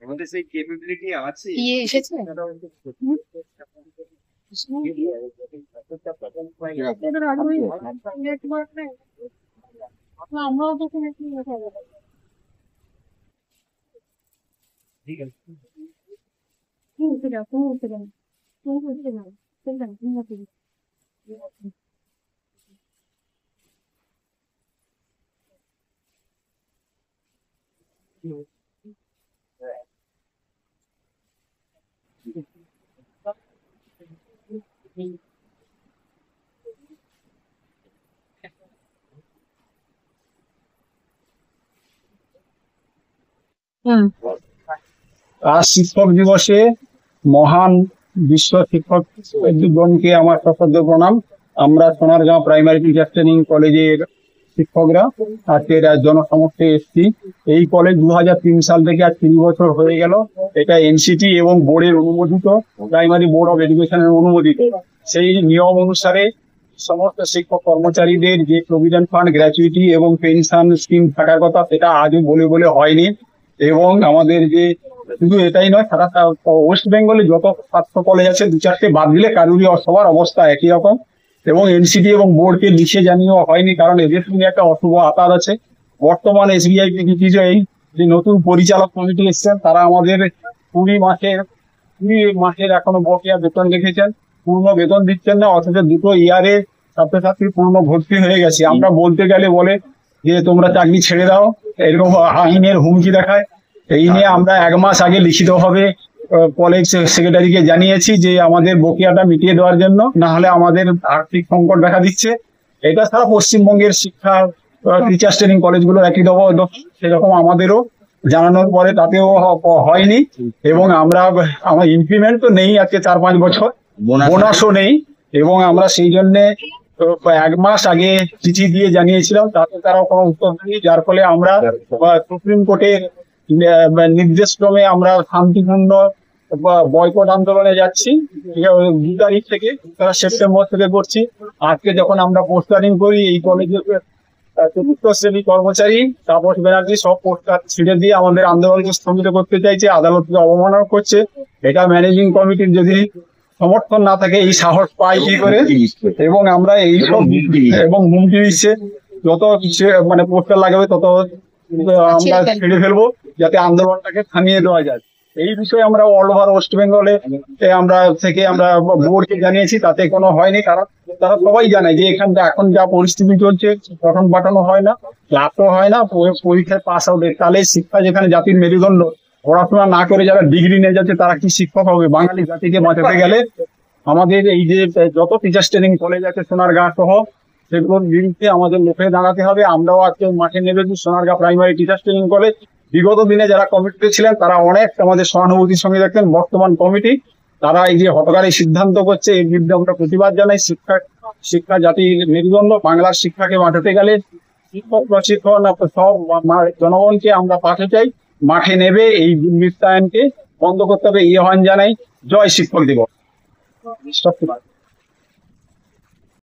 আমাদের সেই ক্যাপাবিলিটি আছে। এসেছে আমরাও তো ঠিক আছে। আজ শিক্ষক দিবসে মহান বিশ্ব শিক্ষক দিগণকে আমার সশ্রদ্ধ প্রণাম। আমরা সোনারগাঁও প্রাইমারি টিচার ট্রেনিং কলেজের শিক্ষকরা আজকের জনসমক্ষে এসেছি। এই কলেজ 2003 সাল থেকে আজ 3 বছর হয়ে গেল। এটা এনসিটি এবং বোর্ডের অনুমোদিত, প্রাইমারি বোর্ড অফ এডুকেশনের অনুমোদিত। সেই নিয়ম অনুসারে সমস্ত শিক্ষক কর্মচারীদের যে প্রভিডেন্ট ফান্ড, গ্র্যাচুইটি এবং পেনশন স্কিম থাকার কথা, সেটা আজও বলে হয়নি। এবং আমাদের যে শুধু এটাই নয়, সারা ওয়েস্ট বেঙ্গলে যত ছাত্র কলেজ আছে 2-4টে বাদ দিলে কারুরই সবার অবস্থা একই রকম। এবং এনসিটি এবং বোর্ডকে লিখে জানিয়েও হয়নি, কারণ এদের সঙ্গে একটা অশুভ আতার আছে। বর্তমান এসবিআই এই যে নতুন পরিচালক কমিটি এসছেন, তারা আমাদের 20 মাসের এখনো বকেয়া বেতন রেখেছেন, পূর্ণ বেতন দিচ্ছেন না। অথচ 2 ইয়ারে ছাত্রছাত্রী পূর্ণ ভর্তি হয়ে গেছে। আমরা বলতে গেলে বলে যে তোমরা চাকরি ছেড়ে দাও, এরকম আইনের হুমকি দেখায়। এই নিয়ে আমরা 1 মাস আগে লিখিতভাবে কলেজ সেক্রেটারিকে জানিয়েছি যে আমাদের বকেয়াটা মিটিয়ে দেওয়ার জন্য, না হলে আমাদের আর্থিক সংকট দেখা দিচ্ছে। এটা সারা পশ্চিমবঙ্গের শিক্ষা টিচার্স ট্রেনিং কলেজগুলো একই সেরকম আমাদেরও জানানোর পরে তাতেও হয়নি। এবং আমার ইনক্রিমেন্ট তো নেই আজকে 4-5 বছর, বোনাসও নেই। এবং আমরা সেই জন্য 1 মাস আগে চিঠি দিয়ে জানিয়েছিলাম, তাতে তারাও কোনো উত্তর দেয়নি। যার ফলে আমরা সুপ্রিম কোর্টের নির্দেশ ক্রমে আমরা শান্তিপূর্ণ বয়কট আন্দোলনে যাচ্ছি। 2 তারিখ থেকে, সেপ্টেম্বর থেকে করছি। আজকে যখন আমরা পোস্টারিং করি, এই কলেজের 4th শ্রেণী কর্মচারী তাপস ব্যানার্জি সব পোস্টার ছিঁড়ে দিয়ে আমাদের আন্দোলনকে স্থগিত করতে চাইছে, আদালতকে অবমাননা করছে। এটা ম্যানেজিং কমিটির যদি সমর্থন না থাকে, এই সাহস পাই কি করে? এবং আমরা এই সব এবং হুমকি দিচ্ছে, যত মানে পোস্টার লাগাবে তত আমরা ছেড়ে ফেলবো, যাতে আন্দোলনটাকে থামিয়ে দেওয়া যায়। এই বিষয়ে আমরা অল ওভার ওয়েস্ট বেঙ্গলে আমরা বোর্ডকে জানিয়েছি, তাতে কোনো হয়নি। কারণ তারা সবাই জানে যে এখানটা এখন যা পরিস্থিতি চলছে, পঠন পাঠানো হয় না, ক্লাসও হয় না, পরীক্ষায় পাস আউটের তাহলে শিক্ষা যেখানে জাতির মেরুদণ্ড, পড়াশোনা না করে যারা ডিগ্রি নিয়ে যাচ্ছে তারা কি শিক্ষক হবে? বাঙালি জাতিকে বাঁচাতে গেলে আমাদের এই যে যত টিচার্স ট্রেনিং কলেজ আছে সোনারগাঁ সহ, সেগুলোর বিরুদ্ধে আমাদের মুখে দাঁড়াতে হবে। আমরাও আজকে মাঠে নেমেছি। Sonargaon primary teachers training college বিগত দিনে যারা কমিটিতে ছিলেন তারা অনেক আমাদের সহানুভূতির সঙ্গে দেখতেন। বর্তমান কমিটি তারা এই যে হঠকারী সিদ্ধান্ত করছে, এর বিরুদ্ধে আমরা প্রতিবাদ জানাই। শিক্ষা জাতির মেরুদণ্ড, বাংলার শিক্ষাকে বাঁচাতে গেলে শিক্ষক প্রশিক্ষণ সব জনগণকে আমরা পাঠাতে চাই, মাঠে নেবে এই দুর্বৃত্তায়নকে বন্ধ করতে হবে। এই আহ্বান জানাই। জয় শিক্ষক দিবস।